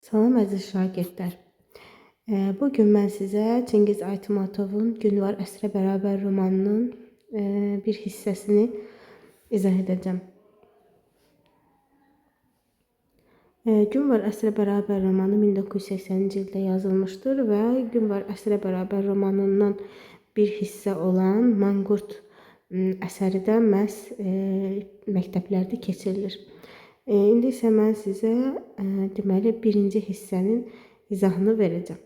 Salam əziz şagirdlər. Bugün mən sizə Çingiz Aytmatovun Gün var əsrə bərabər romanının bir hissəsini izah edəcəm. Gün var əsrə bərabər romanı 1980-ci ildə yazılmışdır və Gün var əsrə bərabər romanından bir hissə olan Manqurt əsəri də məhz məktəblərdə keçirilir. İndi isə mən sizə deməli birinci hissənin izahını verəcəm.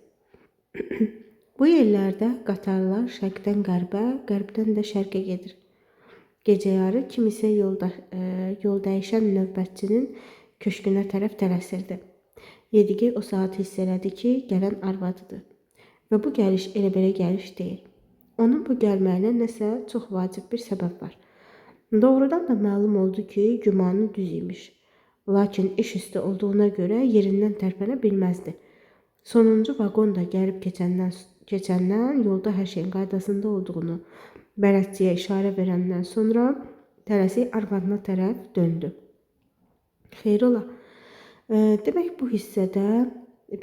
Bu yerlərdə qatarlar şərqdən qərbə, qərbdən də şərqə gedir. Gecə yarı kimisə yol dəyişən növbətçinin köşkünə tərəf tələsirdi. Yediqey o saat hiss elədi ki, gələn arvadıdır. Və bu gəliş elə-belə gəliş deyil. Onun bu gəlməyinə nəsə çox vacib bir səbəb var. Doğrudan da məlum oldu ki, gümanı düz imiş. Lakin iş üstü olduğuna görə yerindən tərpənə bilməzdi. Sonuncu vaqon da gəlib keçəndən yolda hər şeyin qaydasında olduğunu bələdçiyə işarə verəndən sonra tələsik arvadına tərəf döndü. Xeyr ola. Demək bu hissədə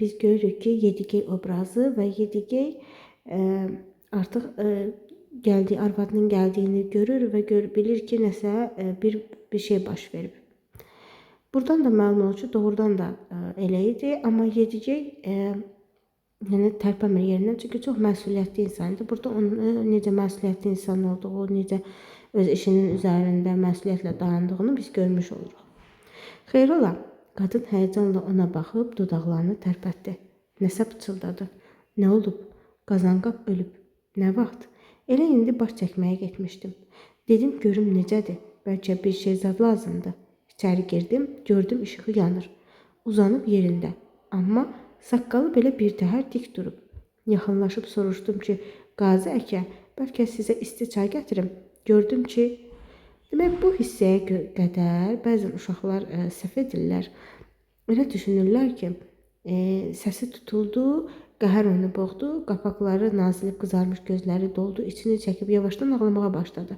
biz görürük ki, Yediqey obrazı və Yediqey artıq arvadının gəldiyini görür və bilir ki, nəsə bir şey baş verib. Buradan da məlum olur ki, doğrudan da elə idi, amma Yediqey yəni tərpənmir yerindən, çünki çox məsuliyyətli insan idi. Burada onun necə məsuliyyətli insan olduğu, necə öz işinin üzərində məsuliyyətlə dayandığını biz görmüş oluruq. Xeyr ola, qadın həyəcanla ona baxıb dodaqlarını tərpətdi. Nəsə pıçıldadı. Nə olub? Qazanqap ölüb. Nə vaxt? Elə indi baş çəkməyə getmişdim. Dedim görüm necədir, bəlkə bir şey zad lazımdır. İçəri girdim, gördüm işığı yanır. Uzanıb yerində. Amma saqqalı belə bir təhər dik durub. Yaxınlaşıb soruşdum ki, Qazi əkə, bəlkə sizə isti çay gətirim. Gördüm ki, demək bu hissəyə qədər bəzən uşaqlar səhv edirlər. Elə düşünürlər ki, səsi tutuldu, qəhər onu boğdu, qapaqları nazilib qızarmış gözləri doldu, içini çəkib yavaşdan ağlamağa başladı.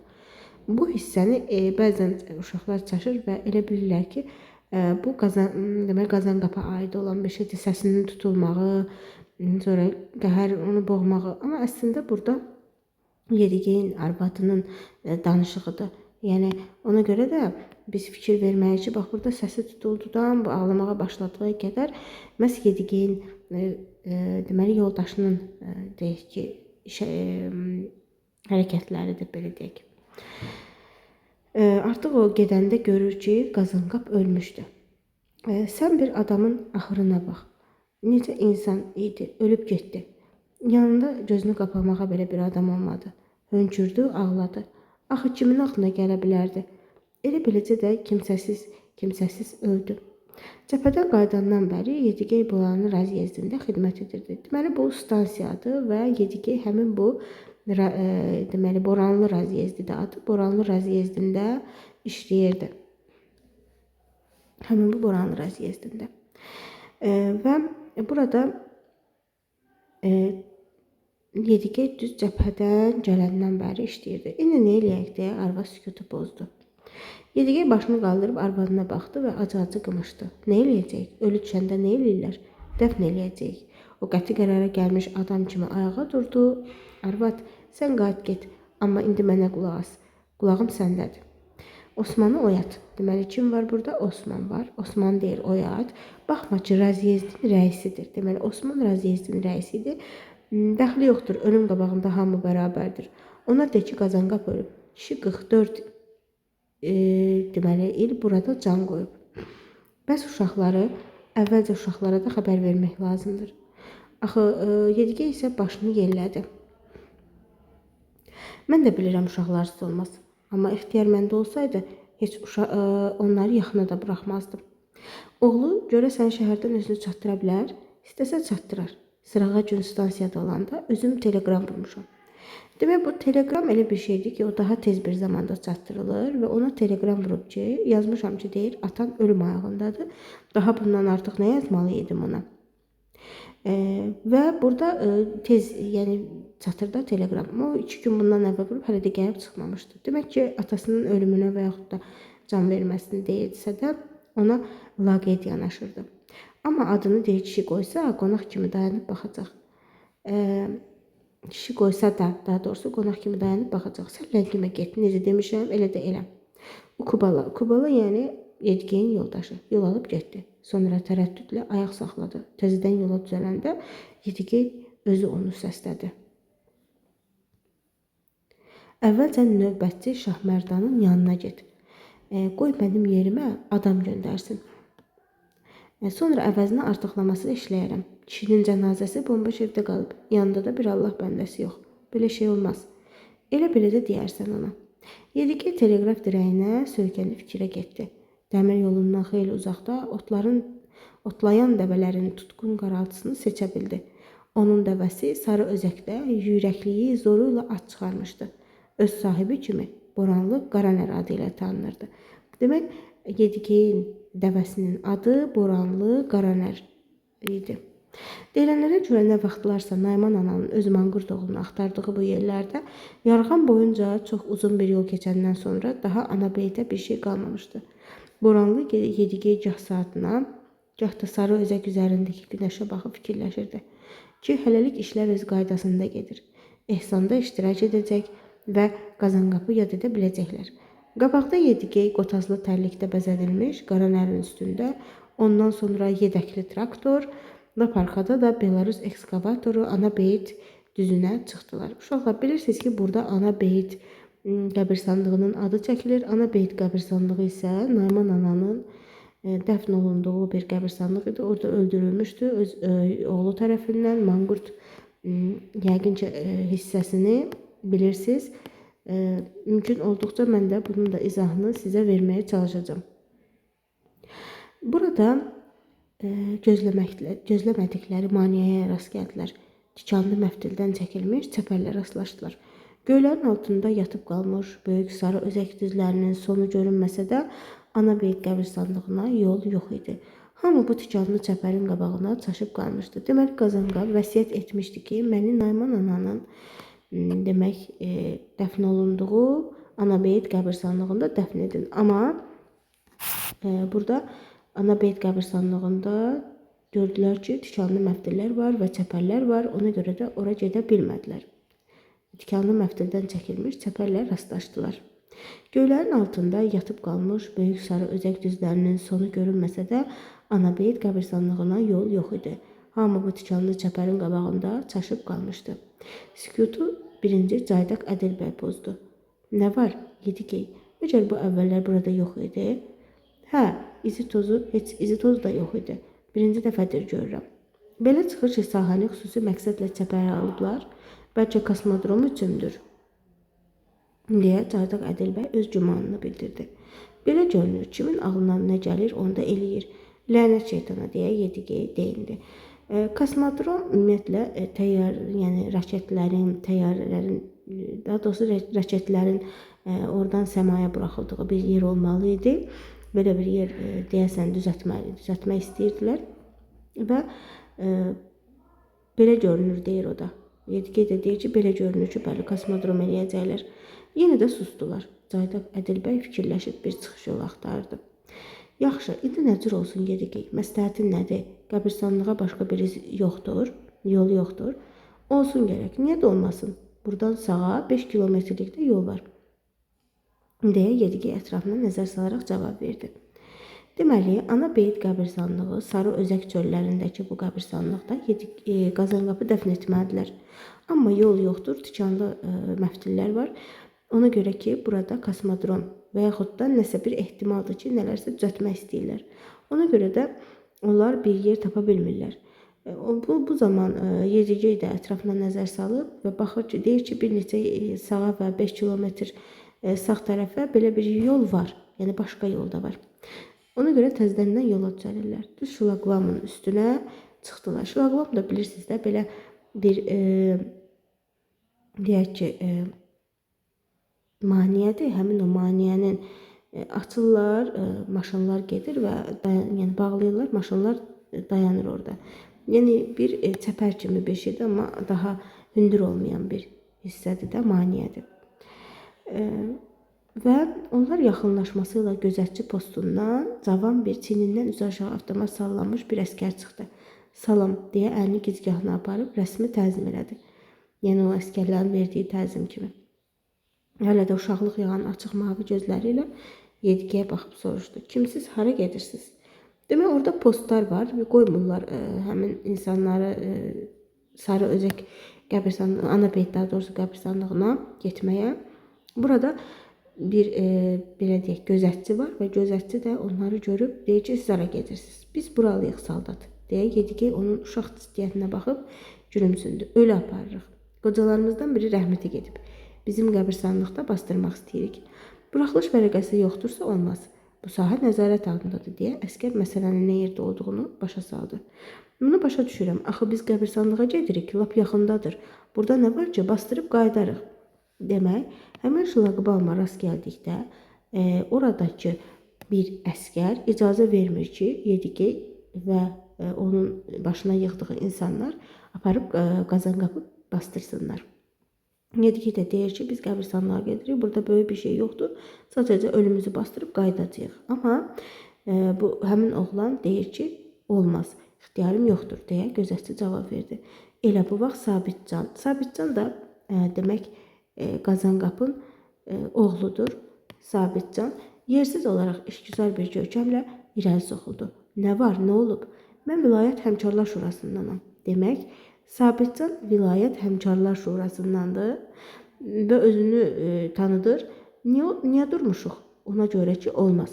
Bu hissəni bəzən uşaqlar çaşır və elə bilirlər ki, bu Qazanqapa aid olan bir şeydir, səsinin tutulmağı, sonra qəhər onu boğmağı. Amma əslində burada Yediqeyin arvadının danışığıdır. Yəni ona görə də biz fikir verməliyik ki, bax burada səsi tutuldudan bu ağlamağa başladığı qədər məhz Yediqeyin deməli yoldaşının deyək ki, hərəkətləridir, belə deyək. Artıq o gedəndə görür ki, Qazanqap ölmüşdü. Sən bir adamın axırına bax. Necə insan idi, ölüb getdi. Yanında gözünü qapamağa belə bir adam olmadı. Hönkürdü, ağladı. Axı kimin ağlına gələ bilərdi? Elə beləcə də kimsəsiz öldü. Cəbhədən qayıdandan bəri Yediqey Boranlı razyezdində xidmət edirdi. Deməli bu stansiyadır və Yediqey həmin bu deməli Boranlı razyezdidə adı. Boranlı razyezdində işləyirdi. Həmin bu Boranlı razyezdində. Və burada Yediqey düz cəbhədən gələndən bəri işləyirdi. İndi nə eləyək deyə arvad sükutu pozdu. Yediqey başını qaldırıb arvadına baxdı və acı-acı qımışdı. Nə eləyəcək? Ölü düşəndə nə eləyirlər? Dəfn eləyəcək. O qəti qərara gəlmiş adam kimi ayağa durdu. Arvad, sən qayıt get, amma indi mənə qulaq as. Qulağım səndədir. Osmanı oyat. Deməli, kim var burada? Osman var. Osman deyir, oyat. Baxma ki, razyezdin rəisidir. Deməli, Osman razyezdin rəisidir. Dəxli yoxdur, ölüm qabağında hamı bərabərdir. Ona de ki, Qazanqap ölüb. Kişi 44 deməli, il burada can qoyub. Bəs uşaqları, əvvəlcə uşaqlara da xəbər vermək lazımdır. Axı, Yediqey isə başını yellədi. Mən də bilirəm uşaqlarsız olmaz. Amma ixtiyar məndə olsaydı, heç onları yaxına da buraxmazdım. Oğlu, görəsən şəhərdən özünü çatdıra bilər, istəsə çatdırar. Sırağa gün stansiyada olanda özüm telegram vurmuşam. Demək, bu telegram elə bir şeydir ki, o daha tez bir zamanda çatdırılır və ona telegram vurub ki, yazmışam ki, deyir, atan ölüm ayağındadır. Daha bundan artıq nə yazmalı idim ona? Və burada tez, yəni çatırda telegram. O 2 gün bundan əvvəl vurub, hələ də gəlib çıxmamışdı. Demək ki, atasının ölümünə və yaxud da can verməsini deyilsə də ona laqeyd yanaşırdı. Amma adını deyir kişi qoysa, qonaq kimi dayanıb baxacaq. Kişi qoysa da, daha doğrusu qonaq kimi dayanıb baxacaq. Sən ləngimə get, necə demişəm, elə də elə. Kubala. Kubala yəni Yedigeyin yoldaşı. Yol alıb getdi. Sonra tərəddüdlə ayaq saxladı. Təzədən yola düzələndə Yedigey özü onu səslədi. Əvvəlcə növbətçi Şahmərdanın yanına get. Qoy mənim yerimə adam göndərsin. Sonra əvəzinə artıqlamasını işləyərəm. Kişinin cənazəsi bomboş evdə qalıb. Yanında da bir Allah bəndəsi yox. Belə şey olmaz. Elə-belə də deyərsən ona. Yedigey teleqraf dirəyinə söykənib fikrə getdi. Dəmir yolundan xeyli uzaqda otlayan dəvələrin tutqun qaraltısını seçə bildi. Onun dəvəsi sarı özəkdə yüyrəkliyi zoru ilə at çıxarmışdı. Öz sahibi kimi Boranlı Qaraner adı ilə tanınırdı. Demək, Yedigeyin dəvəsinin adı Boranlı Qaraner idi. Deyilənlərə görə nə vaxtlarsa Nayman ananın öz manqurt oğlunu axtardığı bu yerlərdə yarğan boyunca çox uzun bir yol keçəndən sonra daha Anabeytə bir şey qalmamışdı. Boranlı Yedigey gah saatına, gah da sarı özək üzərindəki günəşə baxıb fikirləşirdi ki, hələlik işlər öz qaydasında gedir. Ehsanda iştirak edəcək və Qazanqapı yad edə biləcəklər. Qabaqda Yedigey qotazlı tərlikdə bəzədilmiş Qaranerin üstündə, ondan sonra yedəkli traktor, lap arkada da Belarus ekskavatoru Anabeyt düzünə çıxdılar. Uşaqlar, bilirsiniz ki, burada Anabeyt qəbirstanlığının adı çəkilir. Anabeyt qəbirstanlığı isə Nayman ananın dəfn olunduğu bir qəbirstanlıq idi. Orada öldürülmüşdü öz oğlu tərəfindən. Manqurt yəqin ki, hissəsini bilirsiniz. Mümkün olduqca mən də bunun da izahını sizə verməyə çalışacağım. Burada gözləmədikləri maneəyə rast gəldilər. Tikanlı məftildən çəkilmiş çəpərlə rastlaşdılar. Göylərin altında yatıb qalmış böyük sarı özək düzlərinin sonu görünməsə də Anabeyt qəbirstanlığına yol yox idi. Hamı bu tikanlı çəpərin qabağına çaşıb qalmışdı. Deməli, Qazanqap vəsiyyət etmişdi ki, məni Nayman ananın dəfn olunduğu Anabeyt qəbirstanlığında dəfn edin. Amma burada Anabeyt qəbirstanlığında gördülər ki, tikanlı məftillər var və çəpərlər var. Ona görə də ora gedə bilmədilər. Tikanlı məftildən çəkilmiş çəpərlə rastlaşdılar. Göylərin altında yatıb qalmış böyük sarı özək düzlərinin sonu görünməsə də Anabeyt qəbirstanlığına yol yox idi. Hamı bu tikanlı çəpərin qabağında çaşıb qalmışdı. Sükutu birinci Caydak Ədilbəy pozdu. Nə var, Yedigey? Məcəl bu əvvəllər burada yox idi? Hə, heç izi tozu da yox idi. Birinci dəfədir görürəm. Belə çıxır ki, sahəni xüsusi məqsədlə çəpərə alıblar. Bəlkə kosmodrom üçündür, deyə Caydak Ədilbəy öz gümanını bildirdi. Belə görünür, kimin ağlına nə gəlir, onu da eləyir. Lənət şeytana, deyə Yedigey deyindi. Kosmodrom ümumiyyətlə yəni təyyarələrin, daha doğrusu raketlərin oradan səmaya buraxıldığı bir yer olmalı idi. Belə bir yer deyəsən düzəltmək istəyirdilər və belə görünür, deyir o da. Yedigey də deyir ki, belə görünür ki, bəli, kosmodrom eləyəcəklər. Yenə də sustular. Caydak Ədilbəy fikirləşib bir çıxış yolu axtardı. Yaxşı, indi nə cür olsun Yedigey? Məsləhətin nədir? Qəbirstanlığa başqa bir yoxdur, yol yoxdur. Olsun gərək, niyə də olmasın? Buradan sağa 5 kilometrlikdə yol var, deyə Yedigey ətrafına nəzər salaraq cavab verdi. Deməli, Anabeyt qəbirstanlığı Sarı Özək çöllərindəki bu qəbirstanlıqda Qazanqapı dəfn etmədilər. Amma yol yoxdur, tikanlı məftillər var. Ona görə ki, burada kosmodrom və yaxud da nəsə bir ehtimaldır ki, nələrsə düzəltmək istəyirlər. Ona görə də onlar bir yer tapa bilmirlər. Bu zaman Yedigey də ətrafına nəzər salıb və baxır ki, deyir ki, bir neçə sağa və 5 kilometr sağ tərəfə belə bir yol var. Yəni başqa yol da var. Ona görə təzədən yola düzəlirlər. Düz şlaqvamın üstünə çıxdılar. Şlaqvam da bilirsiniz də belə bir deyək ki, maneədir. Həmin o maneənin açırlar, maşınlar gedir və yəni bağlayırlar, maşınlar dayanır orada. Yəni bir çəpər kimi bir şeydir, amma daha hündür olmayan bir hissədir də, maneədir. və onlar yaxınlaşmasıyla gözətçi postundan cavan bir çiynindən üzü aşağı avtomat sallanmış bir əskər çıxdı. Salam deyə əlini gicgahına aparıb rəsmi təzim elədi. Yəni o əskərlərin verdiyi təzim kimi. Hələ də uşaqlıq yağan açıq mavi gözləri ilə Yediqəyə baxıb soruşdu. Kimsiz, hara gedirsiniz? Demək, orada postlar var və qoymurlar həmin insanları Sarı Özək qəbirstanlığına, Anabeyt daha doğrusu qəbirstanlığına getməyə. Burada bir belə deyək, gözətçi var və gözətçi də onları görüb deyir ki, siz hara gedirsiniz? Biz buralıyıq saldat deyə Yediqey onun uşaq ciddiyətinə baxıb gülümsündü. Ölü aparırıq. Qocalarımızdan biri rəhmətə gedib. Bizim qəbirstanlıqda bastırmaq istəyirik. Buraxılış vərəqəsi yoxdursa olmaz. Bu sahə nəzarət altındadır deyə əskər məsələnin nə yerdə olduğunu başa saldı. Bunu başa düşürəm. Axı biz qəbirstanlığa gedirik, lap yaxındadır. Burada nə var ki, bastırıb qayıdarıq. Demək, həmin şlaqbauma rast gəldikdə oradakı bir əskər icazə vermir ki, Yediqey və onun başına yığdığı insanlar aparıb Qazanqapı bastırsınlar. Yediqey də deyir ki, biz qəbirstanlığa gedirik, burada böyük bir şey yoxdur, sadəcə ölümümüzü bastırıb qayıdacağıq. Amma bu həmin oğlan deyir ki, olmaz, ixtiyarım yoxdur deyə gözətçi cavab verdi. Elə bu vaxt Sabitcan da demək Qazanqapın oğludur. Sabitcan yersiz olaraq işgüzar bir görkəmlə irəli soxuldu. Nə var, nə olub? Mən vilayət həmkarlar şurasındanam. Demək, Sabitcan vilayət həmkarlar şurasındandır və özünü tanıdır. Niyə durmuşuq? Ona görə ki, olmaz.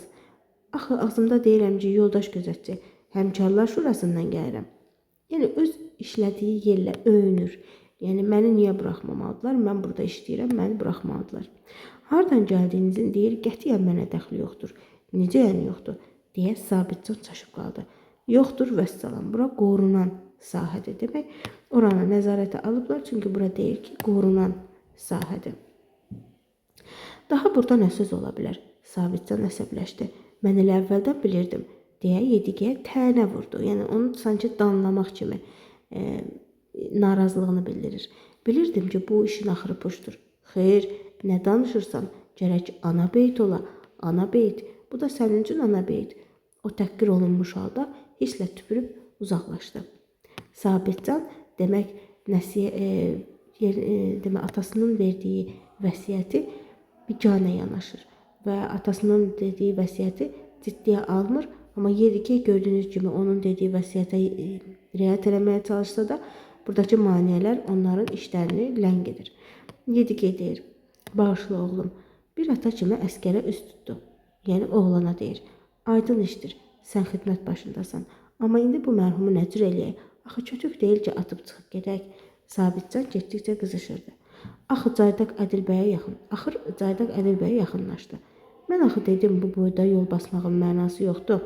Axı, ağzımda deyirəm ki, yoldaş gözətçi, həmkarlar şurasından gəlirəm. Yəni, öz işlədiyi yerlə öyünür. Yəni, məni niyə buraxmamalıdırlar? Mən burada işləyirəm, məni buraxmalıdırlar. Hardan gəldiyinizin deyir, qətiyyən mənə dəxli yoxdur. Necə yəni yoxdur? Deyə Sabitcan çaşıb qaldı. Yoxdur, vəssalam, bura qorunan sahədir. Demək, oranı nəzarətə alıblar, çünki bura deyir ki, qorunan sahədir. Daha burada nə söz ola bilər? Sabitcan əsəbləşdi. Mən elə əvvəldən bilirdim, deyə Yediqəyə tənə vurdu. Yəni, onu sanki danlamaq kimi narazılığını bildirir. Bilirdim ki, bu işin axırı puşdur. Xeyr, nə danışırsan? Gərək Anabeyt ola. Anabeyt, bu da sənin üçün Anabeyt. O təhqir olunmuş halda hisslə tüpürüb uzaqlaşdı. Sabitcan demək, demək atasının verdiyi vəsiyyəti biganə yanaşır və atasının dediyi vəsiyyəti ciddiyə almır. Amma Yediqey gördüyünüz kimi onun dediyi vəsiyyətə riayət eləməyə çalışsa da buradakı maneələr onların işlərini ləng edir. Yediqey deyir, bağışla oğlum, bir ata kimi əskərə üst tutdu. Yəni oğlana deyir, aydın işdir, sən xidmət başındasan. Amma indi bu mərhumu nə cür eləyək? Axı kötük deyil ki, atıb çıxıb gedək. Sabitcan getdikcə qızışırdı. Axı Caydaq Ədilbəyə yaxınlaşdı. Mən axı dedim, bu boyda yol basmağın mənası yoxdur.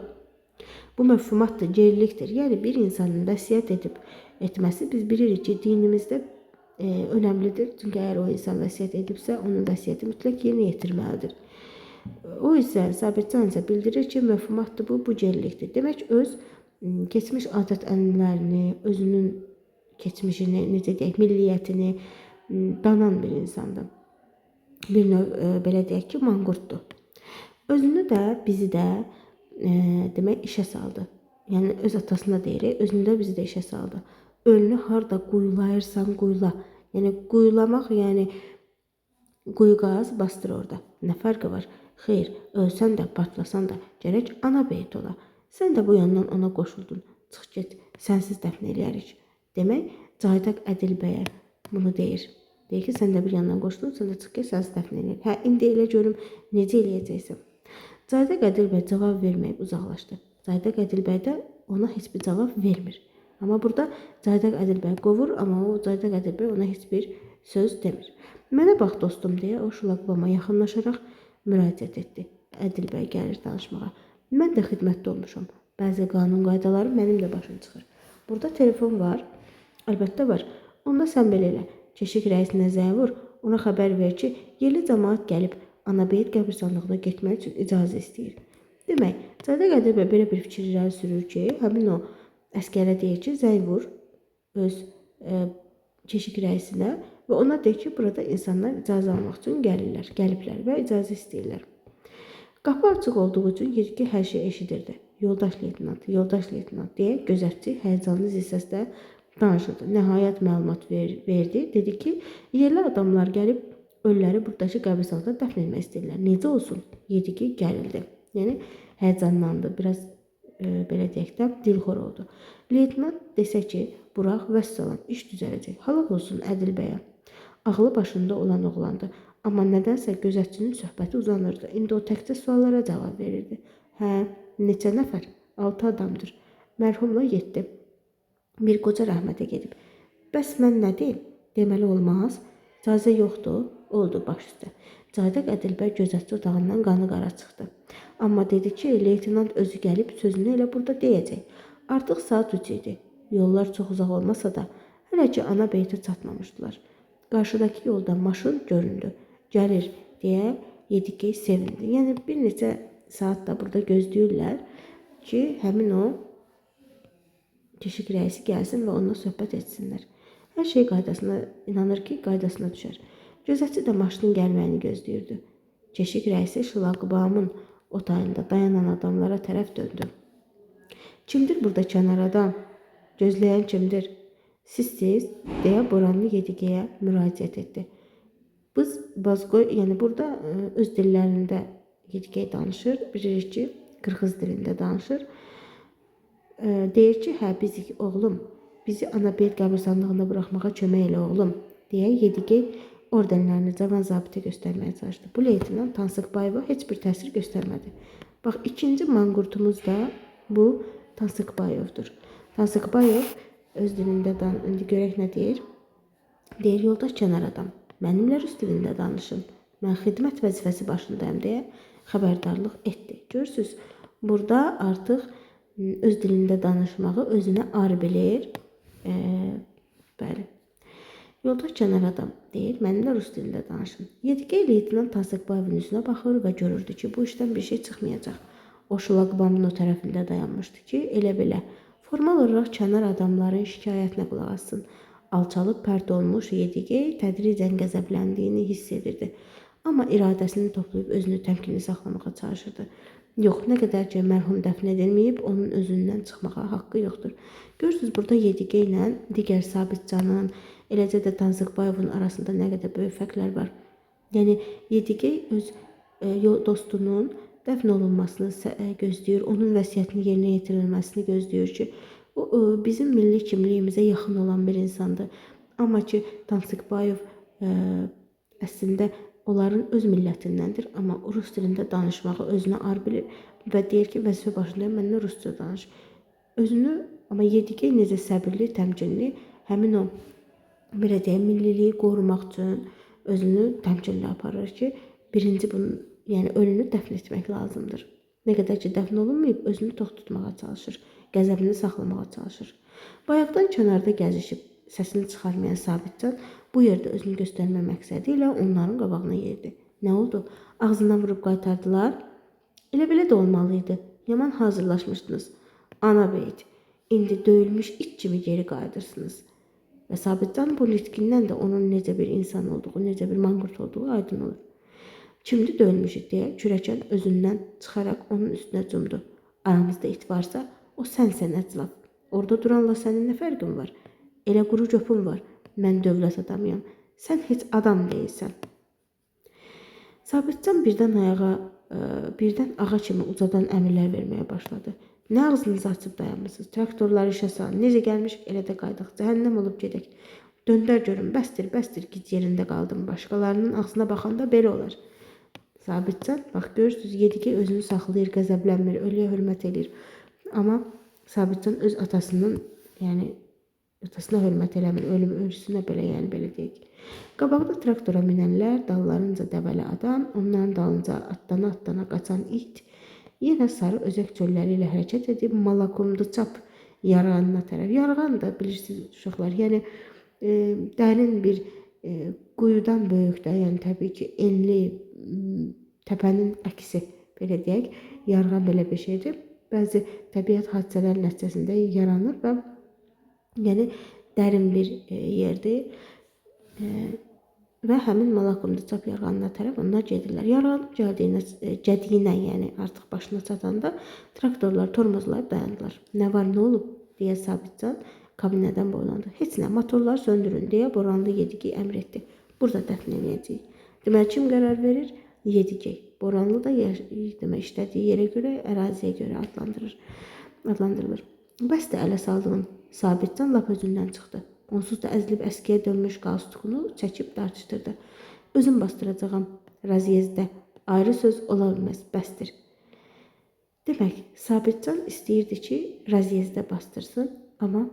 Bu məfhumatdır, gerilikdir. Yəni bir insanın vəsiyyət etməsi biz bilirik ki, dinimizdə önəmlidir. Çünki əgər o insan vəsiyyət edibsə, onun vəsiyyəti mütləq yerinə yetirməlidir. O isə Sabitcan isə bildirir ki, məfhumatdır bu gerilikdir. Demək, öz keçmiş adət-ənənələrini, özünün keçmişini, necə deyək, milliyyətini danan bir insandır. Bir növ belə deyək ki, manqurtdur. Özünü də, bizi də demək işə saldı. Yəni öz atasına deyirik, özünü də bizi də işə saldı. Ölünü harda quyulayırsan quyula. Yəni quyulamaq, yəni quyuqaz bastır orada. Nə fərqi var? Xeyr, ölsən də, partlasan da gərək Anabeyt ola. Sən də bu yandan ona qoşuldun. Çıx get, sənsiz dəfn eləyərik. Demək, Caydaq Ədilbəyə bunu deyir. Deyir ki, sən də bir yandan qoşuldun, sən də çıx get, sənsiz dəfn eləyərik. Hə, indi elə görüm, necə eləyəcəksən? Caydaq Ədilbəy cavab verməyib uzaqlaşdı. Caydaq Ədilbəy də ona heç bir cavab vermir. Amma burada Caydaq Ədilbəy qovur, amma o Caydaq Ədilbəy ona heç bir söz demir. Mənə bax dostum deyə o şlaqbama yaxınlaşaraq müraciət etdi. Ədilbəy gəlir danışmağa. Mən də xidmətdə olmuşam. Bəzi qanun qaydaları mənim də başım çıxır. Burada telefon var. Əlbəttə var. Onda sən belə elə. Keşik rəisinə zəng vur. Ona xəbər ver ki, yerli cəmaət gəlib Anabeyt qəbirstanlığına getmək üçün icazə istəyir. Demək, Caydaq Ədilbəy belə bir fikir irəli sürür ki, həmin o əskərə deyir ki, zəng vur öz keşik rəisinə və ona deyir ki, burada insanlar icazə almaq üçün gəliblər və icazə istəyirlər. Qapı açıq olduğu üçün Yedikey hər şey eşidirdi. Yoldaş leytenant deyə gözətçi həyəcanlı zil səslə danışırdı. Nəhayət məlumat verdi. Dedi ki, yerli adamlar gəlib ölüləri buradakı qəbirstanlıqda dəfn etmək istəyirlər. Necə olsun? Yedikey gərildi. Yəni həyəcanlandı. Biraz belə deyək də dilxor oldu. Leytenant desə ki, Buraq vəssalam, iş düzələcək. Halal olsun Ədil bəyə. Ağlı başında olan oğlandı. Amma nədənsə gözətçinin söhbəti uzanırdı. İndi o təkcə suallara cavab verirdi. Hə, neçə nəfər? 6 adamdır. Mərhumla 7. Bir qoca rəhmətə gedib. Bəs mən nə deyim? Deməli olmaz. İcazə yoxdur. Oldu baş üstə. Cadıq Ədilbəy gözətçi otağından qanı qara çıxdı. Amma dedi ki, leytenant özü gəlib sözünü elə burada deyəcək. Artıq saat 3 idi. Yollar çox uzaq olmasa da, hələ ki ana beytə çatmamışdılar. Qarşıdakı yolda maşın göründü. Gəlir deyə Yedikey sevindi. Yəni bir neçə saat da burada gözləyirlər ki, həmin o keşik rəisi gəlsin və onunla söhbət etsinlər. Hər şey qaydasına inanır ki, qaydasına düşər. Gözətçi də maşının gəlməyini gözləyirdi. Keşik rəisi şlaqbamın otayında dayanan adamlara tərəf döndü. Kimdir burada kənar adam? Gözləyən kimdir? Sizsiz? Deyə Boranlı Yedikeyə müraciət etdi. Biz Bazgoy, yəni burada öz dillərində Yedikey danışır. Bilirik ki, Qırğız dilində danışır. Deyir ki, hə bizik oğlum, bizi Anabeyt qəbirstanlığına buraxmağa kömək elə oğlum, deyə Yedikey ordenlərini cavan zabitə göstərməyə çalışdı. Bu leytenant Tansıqbayeva heç bir təsir göstərmədi. Bax, ikinci manqurtumuz da bu Tansıqbayevdir. Tansıqbayev öz dilində indi görək nə deyir. Deyir, yoldaş kənar adam, mənimlə rus dilində danışın. Mən xidmət vəzifəsi başındayım deyə xəbərdarlıq etdi. Görürsünüz, burada artıq öz dilində danışmağı özünə ar bilir. Bəli. Yoldaş kənar adam deyir, mənimlə rus dilində danışın. Yedikey leytenant Tansıqbayevin üzünə baxır və görürdü ki, bu işdən bir şey çıxmayacaq. O şlaqbamın o tərəfində dayanmışdı ki, elə belə formal olaraq kənar adamların şikayətinə qulaq assın. Alçalıb pərt olmuş Yedikey tədricən qəzəbləndiyini hiss edirdi. Amma iradəsini toplayıb özünü təmkinli saxlamağa çalışırdı. Yox, nə qədər ki, mərhum dəfn edilməyib, onun özündən çıxmağa haqqı yoxdur. Görürsünüz, burada Yedikey ilə digər Sabitcanın, eləcə də Tansıqbayevin arasında nə qədər böyük fərqlər var. Yəni, Yedikey öz dostunun dəfn olunmasını gözləyir, onun vəsiyyətini yerinə yetirilməsini gözləyir ki, o bizim milli kimliyimizə yaxın olan bir insandır. Amma ki, Tansıqbayev əslində onların öz millətindəndir, amma rus dilində danışmağı özünə ar bilir və deyir ki, vəzifə başındayım, mənimlə rusca danış. Özünü, amma Yedikey necə səbirli, təmkinli, həmin o belə deyək, milliliyi qorumaq üçün özünü təmkinli aparır ki, birinci bunun, yəni ölünü dəfn etmək lazımdır. Nə qədər ki, dəfn olunmayıb, özünü tox tutmağa çalışır, qəzəbini saxlamağa çalışır. Bayaqdan kənarda gəzişib səsini çıxarmayan Sabitcan bu yerdə özünü göstərmə məqsədi ilə onların qabağına yerdi. Nə oldu? Ağzından vurub qaytardılar. Elə belə də olmalıydı. Yaman hazırlaşmışdınız. Ana beyt, indi döyülmüş it kimi geri qayıdırsınız. Və Sabitcan bu nitqindən də onun necə bir insan olduğu, necə bir manqurt olduğu aydın olur. Kimdi döyülmüşük deyə kürəkən özündən çıxaraq onun üstünə cumdu. Aramızda it varsa, o sənsən əclaf. Orada duranla sənin nə fərqin var? Elə quru göpün var. Mən dövlət adamıyam. Sən heç adam deyilsən. Sabitcan birdən ağa kimi ucadan əmrlər verməyə başladı. Nə ağzınızı açıb dayanmışsınız? Traktorları işə salın. Necə gəlmişik, elə də qaydaq. Cəhənnəm olub gedək. Döndər görün, bəsdir, gic yerində qaldım. Başqalarının ağzına baxanda belə olar. Sabitcan, bax görürsünüz, Yedikey özünü saxlayır, qəzəblənmir, ölüyə hörmət edir. Amma Sabitcan öz atasının, yəni atasına hörmət eləmir, ölüm ölçüsünə belə, yəni belə deyək. Qabaqda traktora minənlər, dallarınca dəvəli adam, onların dalınca atdana qaçan it, yenə sarı özək çölləri ilə hərəkət edib Malakumdu çap yarğanına tərəf. Yarğan da bilirsiniz uşaqlar, yəni dərin bir quyudan böyükdə, yəni təbii ki, enli təpənin əksi, belə deyək, yarğan belə bir şeydir. Bəzi təbiət hadisələri nəticəsində yaranır və yəni dərin bir yerdir. Və həmin Malakumlu çap yarğanına tərəf onlar gedirlər. Yarğan cədiyinə, yəni artıq başına çatanda traktorlar tormozlayıb dayandılar. Nə var, nə olub deyə Sabitcan kabinədən boylandı. Heç nə, motorları söndürün deyə Boranlı Yedigey əmr etdi. Burada dəfn edəcəyik. Demək, kim qərar verir? Yedigey. Boranlı da işlədiyi yerə görə, əraziyə görə adlandırılır. Bəs də ələ saldığın Sabitcan lap özündən çıxdı. Onsuz da əzilib əskiyə dönmüş qalstukunu çəkib dartışdırdı. Özüm bastıracağım raziyezdə. Ayrı söz ola bilməz, bəsdir. Demək, Sabitcan istəyirdi ki, raziyezdə bastırsın, amma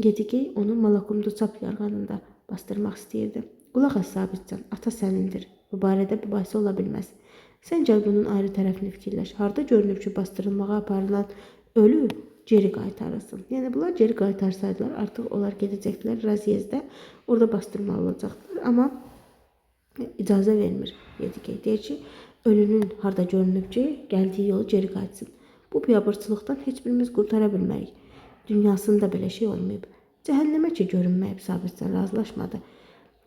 Yedigey onu Malakumlu çap yarğanında bastırmaq istəyirdi. Qulaq as Sabitcan, ata sənindir. Bu barədə mübahisə ola bilməz. Sən gəl bunun ayrı tərəfini fikirləş. Harda görünüb ki, bastırılmağa aparılan ölü geri qaytarılsın. Yəni bunlar geri qaytarsaydılar, artıq onlar gedəcəklər raziyezdə, orada bastırma olacaqlar. Amma icazə vermir Yedigey. Deyir ki, ölünün harda görünüb ki, gəldiyi yolu geri qaytsın. Bu biabırçılıqdan heç birimiz qurtara bilmərik. Dünyasında belə şey olmayıb. Cəhənnəmə ki, görünməyib, Sabitcan razılaşmadı.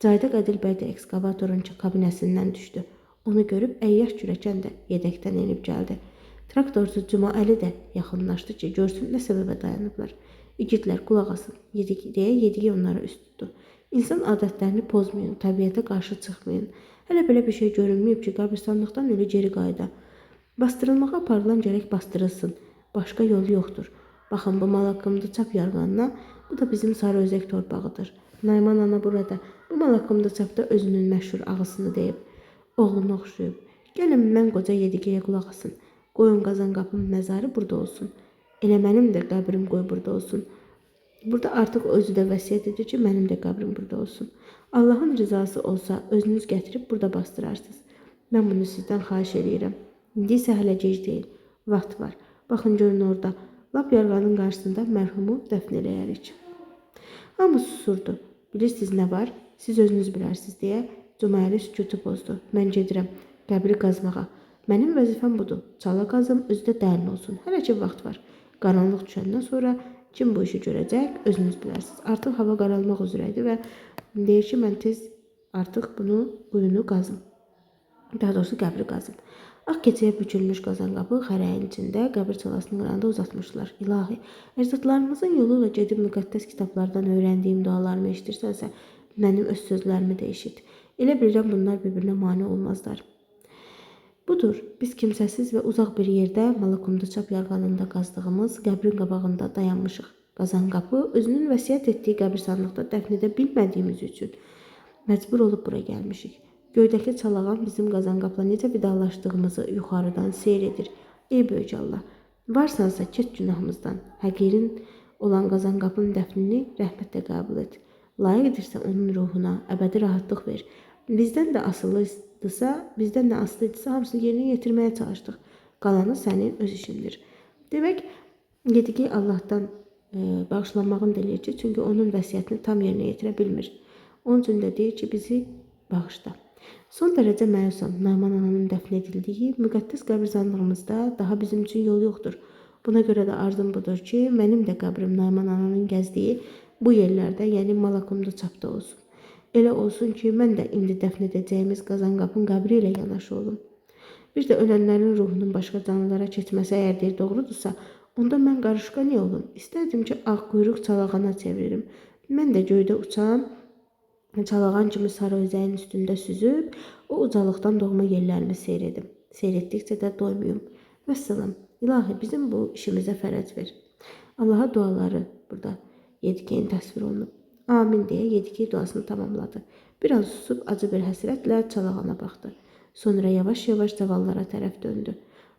Cayda Qədir bəy də ekskavatorun kabinəsindən düşdü. Onu görüb əyyaş kürəkən də yedəkdən enib gəldi. Traktorcu Cumaəli də yaxınlaşdı ki, görsün nə səbəbə dayanıblar. İgidlər, qulaq asın, deyə Yedigey onlara üst tutdu. İnsan adətlərini pozmayın, təbiətə qarşı çıxmayın. Hələ belə bir şey görünməyib ki, qəbristanlıqdan ölü geri qayda. Bastırılmağa aparılan gərək bastırılsın. Başqa yolu yoxdur. Baxın, bu Malakumlu çap yarğanına, bu da bizim Sarıözək torpağıdır. Nayman ana burada, bu Malakumlu çapda özünün məşhur ağısını deyib. Oğluna oxşuyub. Gəlin, mən qoca Yedigey'ə qulaq asın. Qoyun Qazanqapının məzarı burada olsun. Elə mənim də qəbrim qoy burada olsun. Burada artıq özü də vəsiyyət edir ki, mənim də qəbrim burada olsun. Allahın rızası olsa, özünüz gətirib burada bastırarsınız. Mən bunu sizdən xahiş edirəm. İndi isə hələ gec deyil. Vaxt var. Baxın, görün orada. Lap yarğanın qarşısında mərhumu dəfn eləyərik. Hamı susurdu. Bilirsiniz nə var? Siz özünüz bilərsiniz deyə Cumaəli sükutu pozdu. Mən gedirəm qəbri qazmağa. Mənim vəzifəm budur. Çala qazım, özü də dərin olsun. Hələ ki vaxt var. Qaranlıq düşəndən sonra kim bu işi görəcək, özünüz bilərsiniz. Artıq hava qaralmaq üzrə idi və deyir ki, mən tez artıq quyunu qazım. Daha doğrusu qəbri qazım. Ağ keçəyə bükülmüş Qazanqapı xərəyin içində qəbir çalasının qırağında uzatmışlar. İlahi, əcdadlarımızın yolu ilə gedib müqəddəs kitablardan öyrəndiyim dualarımı eşitirsənsə, mənim öz sözlərimi də eşit. Elə bilirəm bunlar bir-birinə mane olmazlar. Budur, biz kimsəsiz və uzaq bir yerdə Malakumlu çap yarğanında qazdığımız qəbrin qabağında dayanmışıq. Qazanqapı özünün vəsiyyət etdiyi qəbirstanlıqda dəfn edə bilmədiyimiz üçün məcbur olub bura gəlmişik. Göydəki çalağan bizim Qazanqapla necə vidalaşdığımızı yuxarıdan seyr edir. Ey böyük Allah, varsansa keç günahımızdan, həqirin olan Qazanqapının dəfnini rəhmətlə qəbul et. Layiqdirsə onun ruhuna əbədi rahatlıq ver. Bizdən də asılı idisə hamısını yerinə yetirməyə çalışdıq. Qalanı sənin öz işindir. Demək, Yedigey Allahdan bağışlanmağını deyir ki, çünki onun vəsiyyətini tam yerinə yetirə bilmir. Onun üçün də deyir ki, bizi bağışla. Son dərəcə məyusam, Nayman ananın dəfn edildiyi müqəddəs qəbirstanlığımızda daha bizim üçün yol yoxdur. Buna görə də arzum budur ki, mənim də qəbrim Nayman ananın gəzdiyi bu yerlərdə, yəni Malakumlu çapda olsun. Elə olsun ki, mən də indi dəfn edəcəyimiz Qazanqapın qəbri ilə yanaşı olum. Bir də ölənlərin ruhunun başqa canlılara keçməsi əgər deyir doğrudursa, onda mən qarışqa niyə olum? İstərdim ki, ağ quyruq çalağana çeviririm. Mən də göydə uçan çalağan kimi Sarıözəyin üstündə süzüb, o ucalıqdan doğma yerlərimi seyr edim. Seyr etdikcə də doymuyum. Vəssalam, ilahi bizim bu işimizə fərəc ver. Allaha duaları burada Yedigeyin təsvir olunub. Amin deyə Yedigey duasını tamamladı. Biraz susub acı bir həsrətlə çalağana baxdı. Sonra yavaş-yavaş cavallara tərəf döndü.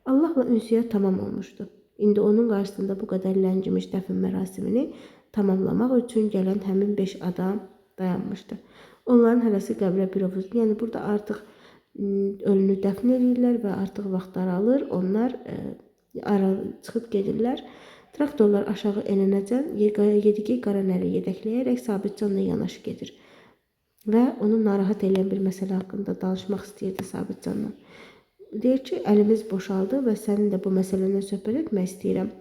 Allahla ünsiyyət tamam olmuşdu. İndi onun qarşısında bu qədər ləngimiş dəfn mərasimini tamamlamaq üçün gələn həmin 5 adam dayanmışdı. Onların hərəsi qəbrə bir ovuz. Yəni burada artıq ölünü dəfn edirlər və artıq vaxt daralır. Onlar çıxıb gedirlər. Traktorlar aşağı enənəcən Yedigey Qaranəli yedəkləyərək Sabitcanla yanaşı gedir. Və onu narahat edən bir məsələ haqqında danışmaq istəyirdi Sabitcanla. Deyir ki, əlimiz boşaldı və sənin də bu məsələdən söhbət etmək istəyirəm.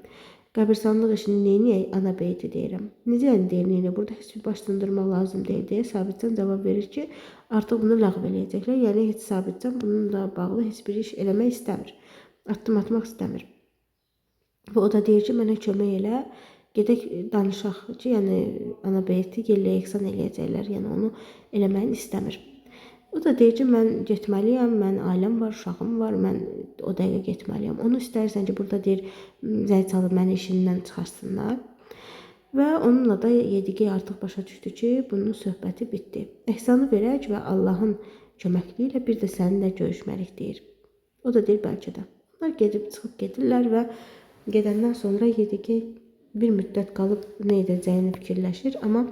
qəbirstanlıq işini neyniyək? Ana beyti deyirəm. Necə yəni deyir, neyniyək? Burada heç bir baş döndürmək lazım deyil deyə Sabitcan cavab verir ki, artıq bunu ləğv eləyəcəklər. Yəni heç Sabitcan bununla bağlı heç bir iş eləmək istəmir. Addım atmaq istəmir. Və o da deyir ki, mənə kömək elə, gedək danışaq ki, yəni ana beyti yerlə yeksan eləyəcəklər. Yəni onu eləməyini istəmir. O da deyir ki, mən getməliyəm, mən ailəm var, uşağım var, mən o dəqiqə getməliyəm. Onu istərsən ki, burada deyir, zəng çalıb məni işindən çıxarsınlar. Və onunla da Yediqey artıq başa düşdü ki, bunun söhbəti bitdi. Ehsanı verək və Allahın köməkliyi ilə bir də səninlə görüşməlik deyir. O da deyir, bəlkə də. Onlar gedib çıxıb gedirlər və gedəndən sonra Yediqey bir müddət qalıb nə edəcəyini fikirləşir, amma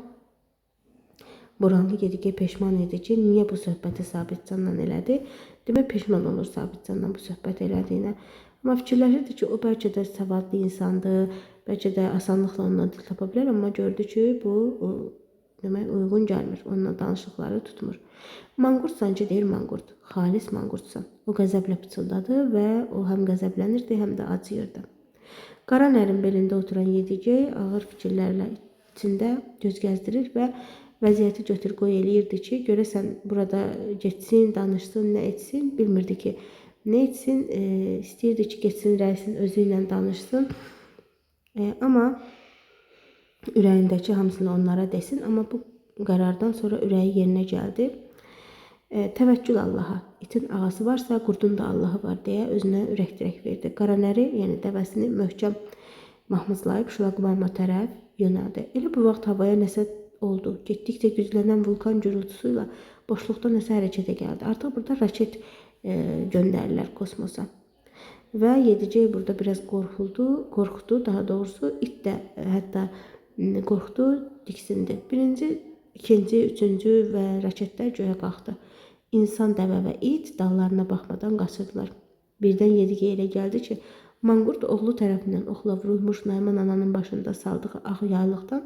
Boranlı Yediqey peşman idi ki, niyə bu söhbəti Sabitcanla elədi? Demək, peşman olur Sabitcanla bu söhbət elədiyinə. Amma fikirləşirdi ki, o bəlkə də savadlı insandır, bəlkə də asanlıqla onunla dil tapa bilər, amma gördü ki, bu demək, uyğun gəlmir, onunla danışıqları tutmur. Manqurtsan ki, deyir manqurt, xalis manqurtsan. O qəzəblə pıçıldadı və o həm qəzəblənirdi, həm də acıyırdı. Qara nərin belində oturan Yediqey ağır fikirlərlə içində göz gəzdirir və vəziyyəti götür-qoy eləyirdi ki, görəsən burada getsin, danışsın, nə etsin, bilmirdi ki, nə etsin, istəyirdi ki, getsin rəisin özü ilə danışsın, amma ürəyindəki hamısını onlara desin, amma bu qərardan sonra ürəyi yerinə gəldi. Təvəkkül Allaha, itin ağası varsa, qurdun da Allahı var deyə özünə ürək-dirək verdi. Qara nəri, yəni dəvəsini möhkəm mahmızlayıb şlaqbauma tərəf yönəldi. Elə bu vaxt havaya nəsə oldu. Getdikcə güclənən vulkan gürültüsüylə boşluqda nəsə hərəkətə gəldi. Artıq burada raket göndərirlər kosmosa. Və Yediqey burada biraz qorxdu, daha doğrusu it də hətta qorxdu, diksindi. Birinci, ikinci, üçüncü və raketlər göyə qalxdı. İnsan, dəvə və it dallarına baxmadan qaçırdılar. Birdən Yediqey elə gəldi ki, manqurt oğlu tərəfindən oxla vurulmuş Nayman ananın başında saldığı ağ yaylıqdan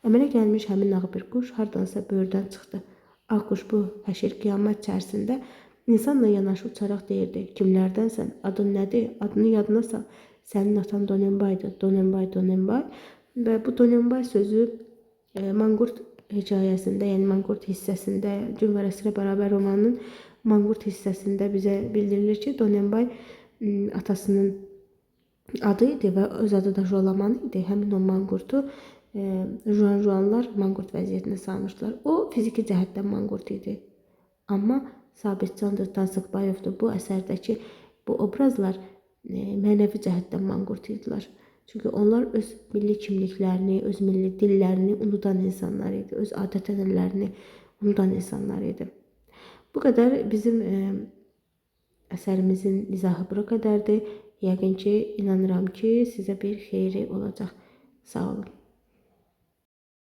əmələ gəlmiş həmin ağ bir quş hardansa böyürdən çıxdı. Ağ quş bu həşir qiyamət içərisində insanla yanaşı uçaraq deyirdi. Kimlərdənsən? Adın nədir? Adını yadına sal. Sənin atan Donenbaydır. Donenbay, Donenbay. Və bu Donenbay sözü manqurt hekayəsində, yəni manqurt hissəsində, Gün və Əsrə Bərabər romanının manqurt hissəsində bizə bildirilir ki, Donenbay atasının adı idi və öz adı da Jolaman idi. Həmin o manqurtu Juanlar manqurt vəziyyətinə salmışlar. O fiziki cəhətdən manqurt idi. Amma Sabitcandır, Tansıqbayevdir bu əsərdəki bu obrazlar mənəvi cəhətdən manqurt idilər. Çünki onlar öz milli kimliklərini, öz milli dillərini unudan insanlar idi. Öz adət-ənənələrini unudan insanlar idi. Bu qədər bizim əsərimizin izahı bura qədərdir. Yəqin ki, inanıram ki, sizə bir xeyri olacaq. Sağ olun.